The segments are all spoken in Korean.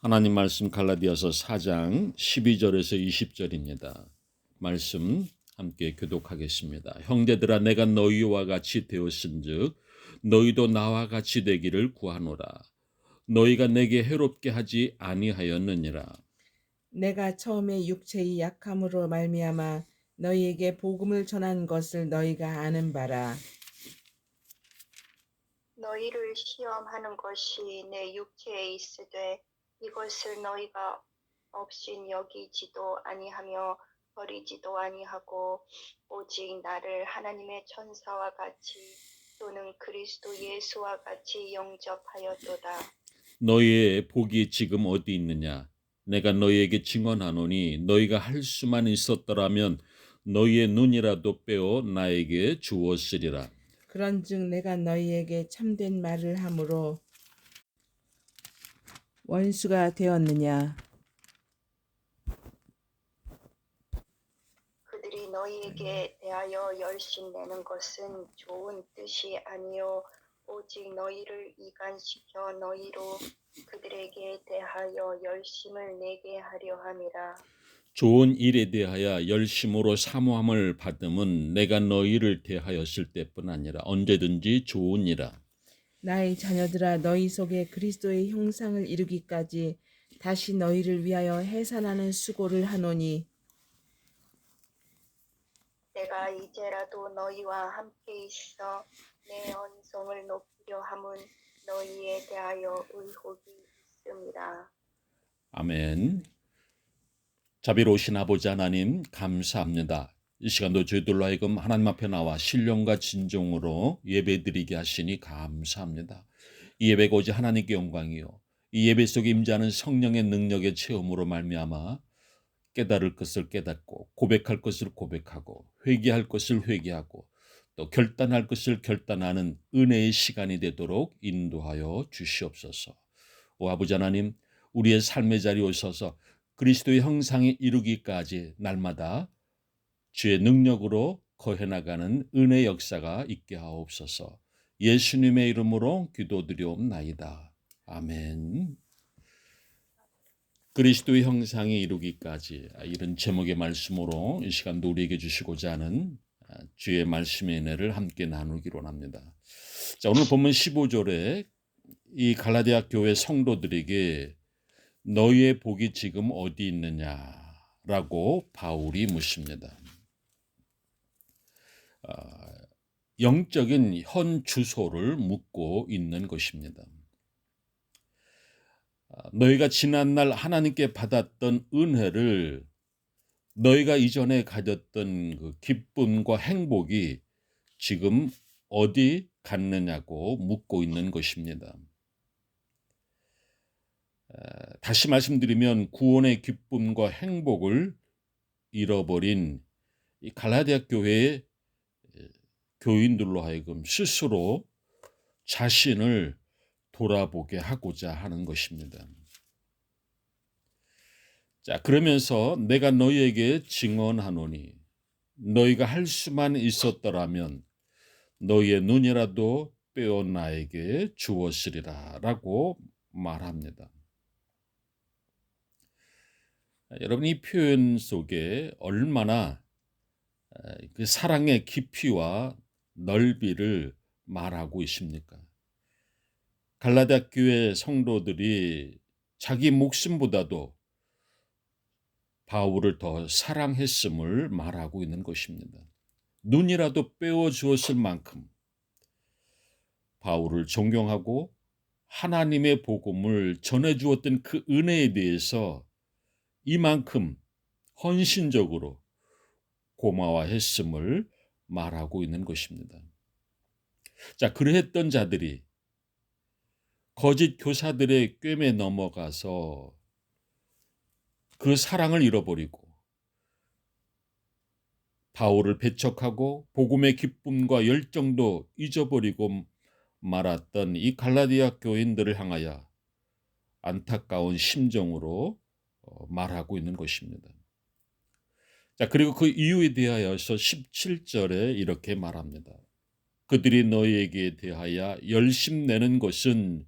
하나님 말씀 갈라디아서 4장 12절에서 20절입니다. 말씀 함께 교독하겠습니다. 형제들아 내가 너희와 같이 되었은즉 너희도 나와 같이 되기를 구하노라. 너희가 내게 해롭게 하지 아니하였느니라. 내가 처음에 육체의 약함으로 말미암아 너희에게 복음을 전한 것을 너희가 아는 바라. 너희를 시험하는 것이 내 육체에 있으되 이것을 너희가 없인 여기지도 아니하며 버리지도 아니하고 오직 나를 하나님의 천사와 같이 또는 그리스도 예수와 같이 영접하였도다. 너희의 복이 지금 어디 있느냐? 내가 너희에게 증언하노니 너희가 할 수만 있었더라면 너희의 눈이라도 빼어 나에게 주었으리라. 그런즉 내가 너희에게 참된 말을 함으로 원수가 되었느냐? 그들이 너희에게 대하여 열심내는 것은 좋은 뜻이 아니요 오직 너희를 이간시켜 너희로 그들에게 대하여 열심을 내게 하려 함이라. 좋은 일에 대하여 열심으로 사모함을 받음은 내가 너희를 대하였을 때뿐 아니라 언제든지 좋으니라. 나의 자녀들아 너희 속에 그리스도의 형상을 이루기까지 다시 너희를 위하여 해산하는 수고를 하노니 내가 이제라도 너희와 함께 있어 내 언성을 높이려 함은 너희에 대하여 의혹이 있음이라. 아멘. 자비로우신 아버지 하나님 감사합니다. 이 시간도 저희들로 하여금 하나님 앞에 나와 신령과 진정으로 예배드리게 하시니 감사합니다. 이 예배가 오직 하나님께 영광이요 이 예배 속에 임재하는 성령의 능력의 체험으로 말미암아 깨달을 것을 깨닫고 고백할 것을 고백하고 회개할 것을 회개하고 또 결단할 것을 결단하는 은혜의 시간이 되도록 인도하여 주시옵소서. 오 아버지 하나님, 우리의 삶의 자리에 오셔서 그리스도의 형상이 이루기까지 날마다 주의 능력으로 거해나가는 은혜 역사가 있게 하옵소서. 예수님의 이름으로 기도드리옵나이다. 아멘. 그리스도의 형상이 이루기까지, 이런 제목의 말씀으로 이 시간도 우리에게 주시고자 하는 주의 말씀의 은혜를 함께 나누기로 합니다. 자, 오늘 본문 15절에 이 갈라디아 교회 성도들에게 너희의 복이 지금 어디 있느냐라고 바울이 묻습니다. 영적인 현 주소를 묻고 있는 것입니다. 너희가 지난날 하나님께 받았던 은혜를, 너희가 이전에 가졌던 그 기쁨과 행복이 지금 어디 갔느냐고 묻고 있는 것입니다. 다시 말씀드리면 구원의 기쁨과 행복을 잃어버린 이 갈라디아 교회의 교인들로 하여금 스스로 자신을 돌아보게 하고자 하는 것입니다. 자, 그러면서 내가 너희에게 증언하노니 너희가 할 수만 있었더라면 너희의 눈이라도 빼어 나에게 주었으리라 라고 말합니다. 여러분, 이 표현 속에 얼마나 그 사랑의 깊이와 넓이를 말하고 있습니까? 갈라디아 교회 성도들이 자기 목숨보다도 바울을 더 사랑했음을 말하고 있는 것입니다. 눈이라도 빼어 주었을 만큼 바울을 존경하고 하나님의 복음을 전해 주었던 그 은혜에 대해서 이만큼 헌신적으로 고마워했음을 말하고 있는 것입니다. 자, 그러했던 자들이 거짓 교사들의 꿰매 넘어가서 그 사랑을 잃어버리고 바울을 배척하고 복음의 기쁨과 열정도 잊어버리고 말았던 이 갈라디아 교인들을 향하여 안타까운 심정으로 말하고 있는 것입니다. 자, 그리고 그 이유에 대하여서 17절에 이렇게 말합니다. 그들이 너희에게 대하여 열심내는 것은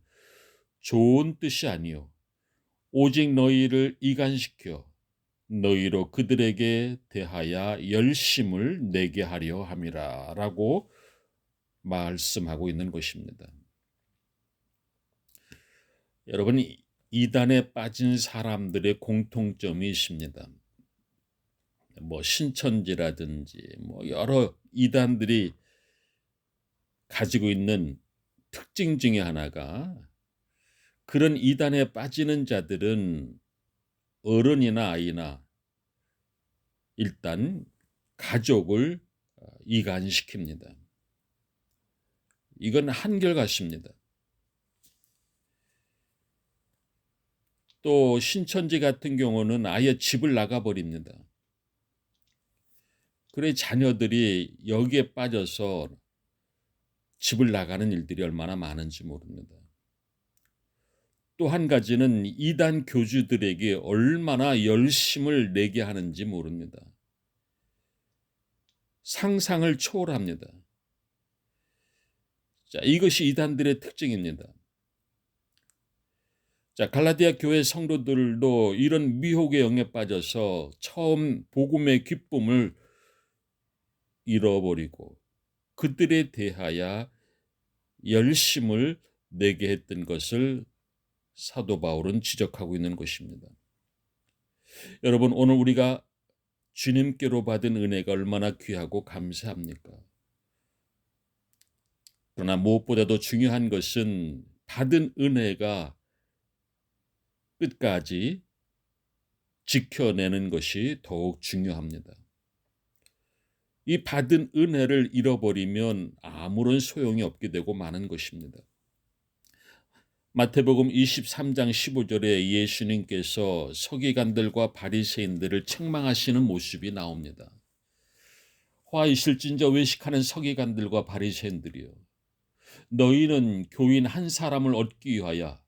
좋은 뜻이 아니요 오직 너희를 이간시켜 너희로 그들에게 대하여 열심을 내게 하려 함이라 라고 말씀하고 있는 것입니다. 여러분, 이단에 빠진 사람들의 공통점이 있습니다. 신천지라든지 여러 이단들이 가지고 있는 특징 중에 하나가, 그런 이단에 빠지는 자들은 어른이나 아이나 일단 가족을 이간시킵니다. 이건 한결같습니다. 또 신천지 같은 경우는 아예 집을 나가버립니다. 그래 자녀들이 여기에 빠져서 집을 나가는 일들이 얼마나 많은지 모릅니다. 또 한 가지는 이단 교주들에게 얼마나 열심을 내게 하는지 모릅니다. 상상을 초월합니다. 자, 이것이 이단들의 특징입니다. 자, 갈라디아 교회 성도들도 이런 미혹의 영에 빠져서 처음 복음의 기쁨을 잃어버리고 그들에 대하여 열심을 내게 했던 것을 사도 바울은 지적하고 있는 것입니다. 여러분, 오늘 우리가 주님께로 받은 은혜가 얼마나 귀하고 감사합니까? 그러나 무엇보다도 중요한 것은 받은 은혜가 끝까지 지켜내는 것이 더욱 중요합니다. 이 받은 은혜를 잃어버리면 아무런 소용이 없게 되고 마는 것입니다. 마태복음 23장 15절에 예수님께서 서기관들과 바리새인들을 책망하시는 모습이 나옵니다. 화 있을진저 외식하는 서기관들과 바리새인들이여, 너희는 교인 한 사람을 얻기 위하여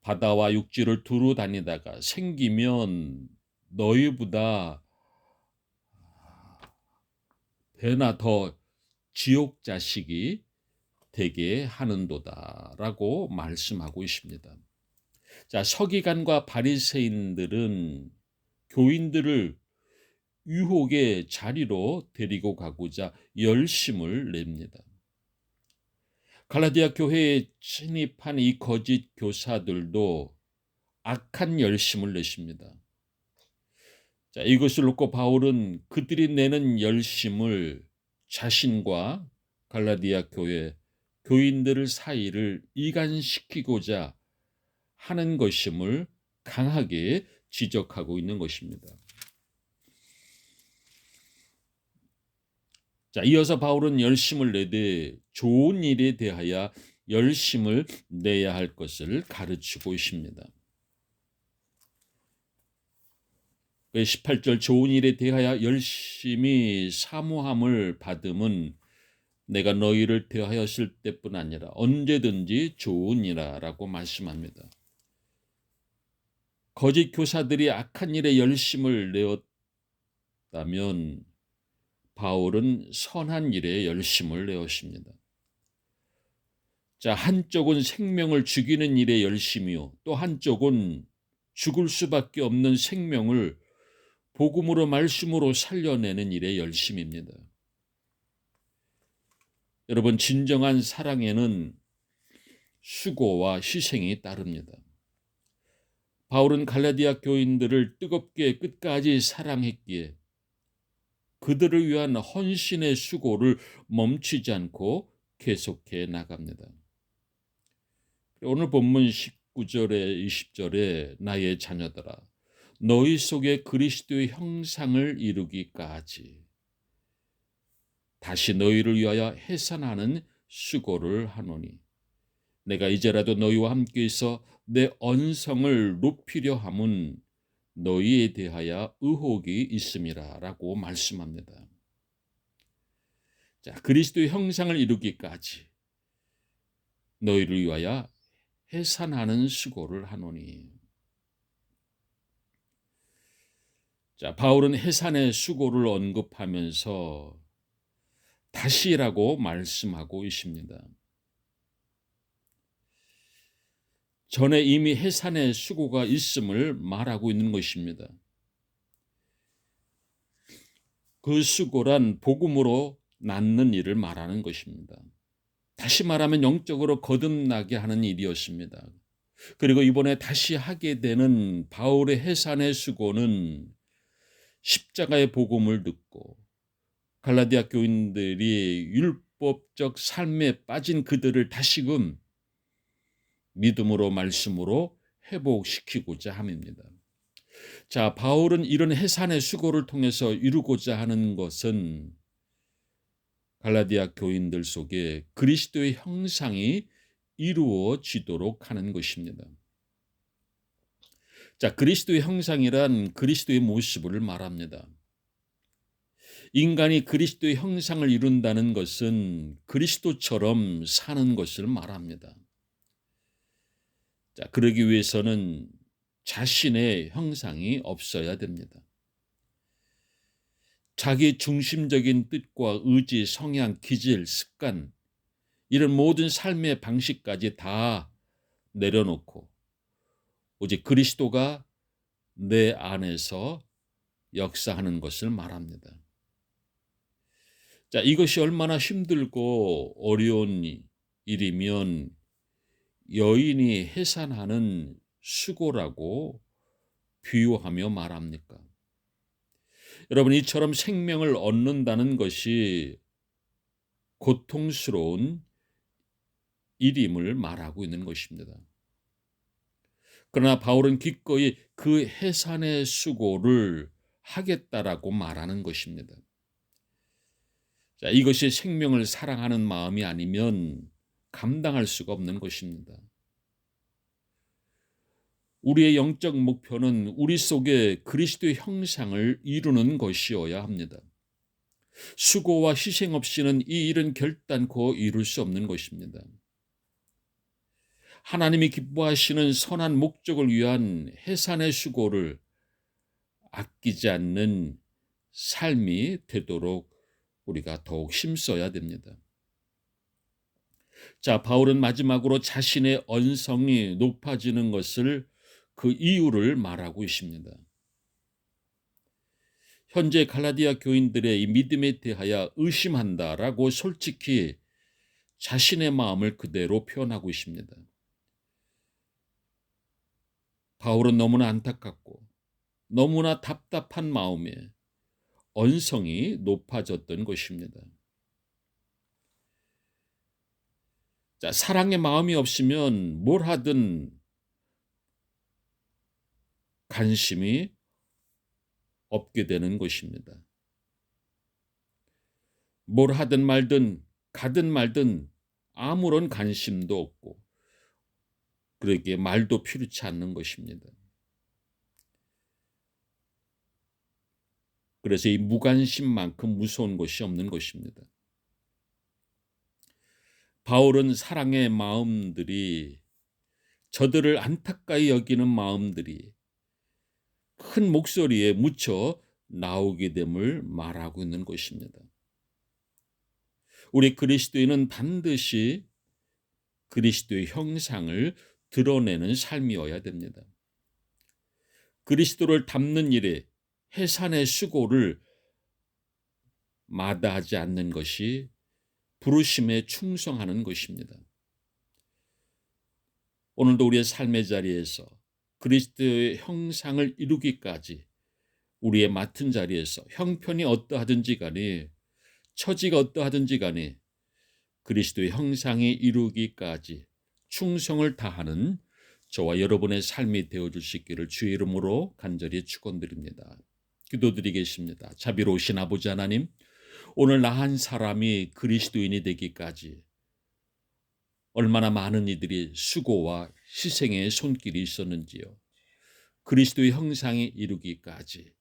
바다와 육지를 두루 다니다가 생기면 너희보다 배나 더 지옥 자식이 되게 하는도다라고 말씀하고 있습니다. 자, 서기관과 바리새인들은 교인들을 유혹의 자리로 데리고 가고자 열심을 냅니다. 갈라디아 교회에 진입한 이 거짓 교사들도 악한 열심을 내십니다. 자, 이것을 놓고 바울은 그들이 내는 열심을 자신과 갈라디아 교회 교인들 사이를 이간시키고자 하는 것임을 강하게 지적하고 있는 것입니다. 자, 이어서 바울은 열심을 내되 좋은 일에 대하여 열심을 내야 할 것을 가르치고 있습니다. 18절 좋은 일에 대하여 열심히 사모함을 받음은 내가 너희를 대하였을 때뿐 아니라 언제든지 좋으니라라고 말씀합니다. 거짓 교사들이 악한 일에 열심을 내었다면 바울은 선한 일에 열심을 내었습니다. 자, 한쪽은 생명을 죽이는 일에 열심이요, 또 한쪽은 죽을 수밖에 없는 생명을 복음으로 말씀으로 살려내는 일에 열심입니다. 여러분, 진정한 사랑에는 수고와 희생이 따릅니다. 바울은 갈라디아 교인들을 뜨겁게 끝까지 사랑했기에 그들을 위한 헌신의 수고를 멈추지 않고 계속해 나갑니다. 오늘 본문 19절에 20절에 나의 자녀들아, 너희 속에 그리스도의 형상을 이루기까지 다시 너희를 위하여 해산하는 수고를 하노니 내가 이제라도 너희와 함께 있어 내 언성을 높이려 함은 너희에 대하여 의혹이 있음이라 라고 말씀합니다. 자, 그리스도의 형상을 이루기까지 너희를 위하여 해산하는 수고를 하노니. 자, 바울은 해산의 수고를 언급하면서 다시라고 말씀하고 있습니다. 전에 이미 해산의 수고가 있음을 말하고 있는 것입니다. 그 수고란 복음으로 낳는 일을 말하는 것입니다. 다시 말하면 영적으로 거듭나게 하는 일이었습니다. 그리고 이번에 다시 하게 되는 바울의 해산의 수고는 십자가의 복음을 듣고 갈라디아 교인들이 율법적 삶에 빠진 그들을 다시금 믿음으로 말씀으로 회복시키고자 함입니다. 자, 바울은 이런 해산의 수고를 통해서 이루고자 하는 것은 갈라디아 교인들 속에 그리스도의 형상이 이루어지도록 하는 것입니다. 자, 그리스도의 형상이란 그리스도의 모습을 말합니다. 인간이 그리스도의 형상을 이룬다는 것은 그리스도처럼 사는 것을 말합니다. 자, 그러기 위해서는 자신의 형상이 없어야 됩니다. 자기 중심적인 뜻과 의지, 성향, 기질, 습관, 이런 모든 삶의 방식까지 다 내려놓고 오직 그리스도가 내 안에서 역사하는 것을 말합니다. 자, 이것이 얼마나 힘들고 어려운 일이면 여인이 해산하는 수고라고 비유하며 말합니까? 여러분, 이처럼 생명을 얻는다는 것이 고통스러운 일임을 말하고 있는 것입니다. 그러나 바울은 기꺼이 그 해산의 수고를 하겠다라고 말하는 것입니다. 자, 이것이 생명을 사랑하는 마음이 아니면 감당할 수가 없는 것입니다. 우리의 영적 목표는 우리 속에 그리스도의 형상을 이루는 것이어야 합니다. 수고와 희생 없이는 이 일은 결단코 이룰 수 없는 것입니다. 하나님이 기뻐하시는 선한 목적을 위한 해산의 수고를 아끼지 않는 삶이 되도록 우리가 더욱 힘써야 됩니다. 자, 바울은 마지막으로 자신의 언성이 높아지는 것을 그 이유를 말하고 있습니다. 현재 갈라디아 교인들의 이 믿음에 대하여 의심한다라고 솔직히 자신의 마음을 그대로 표현하고 있습니다. 바울은 너무나 안타깝고 너무나 답답한 마음에 언성이 높아졌던 것입니다. 자, 사랑의 마음이 없으면 뭘 하든 관심이 없게 되는 것입니다. 뭘 하든 말든 가든 말든 아무런 관심도 없고 그러기에 말도 필요치 않는 것입니다. 그래서 이 무관심만큼 무서운 것이 없는 것입니다. 바울은 사랑의 마음들이 저들을 안타까이 여기는 마음들이 큰 목소리에 묻혀 나오게 됨을 말하고 있는 것입니다. 우리 그리스도인은 반드시 그리스도의 형상을 드러내는 삶이어야 됩니다. 그리스도를 닮는 일에 해산의 수고를 마다하지 않는 것이 부르심에 충성하는 것입니다. 오늘도 우리의 삶의 자리에서 그리스도의 형상을 이루기까지 우리의 맡은 자리에서 형편이 어떠하든지 간에 처지가 어떠하든지 간에 그리스도의 형상이 이루기까지 충성을 다하는 저와 여러분의 삶이 되어줄 수 있기를 주의 이름으로 간절히 축원드립니다. 기도드리겠습니다. 자비로우신 아버지 하나님, 오늘 나 한 사람이 그리스도인이 되기까지 얼마나 많은 이들이 수고와 희생의 손길이 있었는지요. 그리스도의 형상이 이루기까지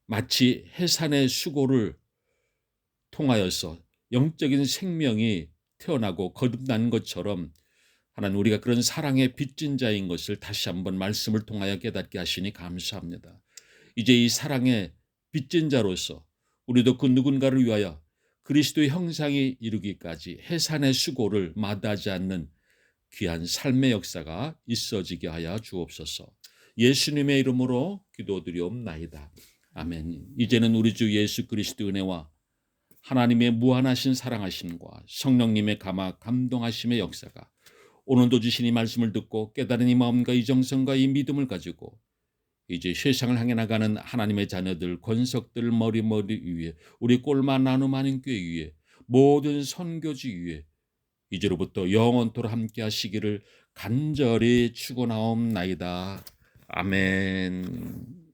마치 해산의 수고를 통하여서 영적인 생명이 태어나고 거듭난 것처럼 하나님, 우리가 그런 사랑의 빚진 자인 것을 다시 한번 말씀을 통하여 깨닫게 하시니 감사합니다. 이제 이 사랑의 빚진 자로서 우리도 그 누군가를 위하여 그리스도의 형상이 이루기까지 해산의 수고를 마다하지 않는 귀한 삶의 역사가 있어지게 하여 주옵소서. 예수님의 이름으로 기도드리옵나이다. 아멘. 이제는 우리 주 예수 그리스도 은혜와 하나님의 무한하신 사랑하심과 성령님의 감동하심의 역사가 오늘도 주신 이 말씀을 듣고 깨달은 이 마음과 이 정성과 이 믿음을 가지고 이제 세상을 향해 나가는 하나님의 자녀들, 권석들 머리 위에, 우리 꼴만 나눔 하는 교회 위에, 모든 선교지 위에 이제로부터 영원토록 함께 하시기를 간절히 축원하옵나이다. 아멘.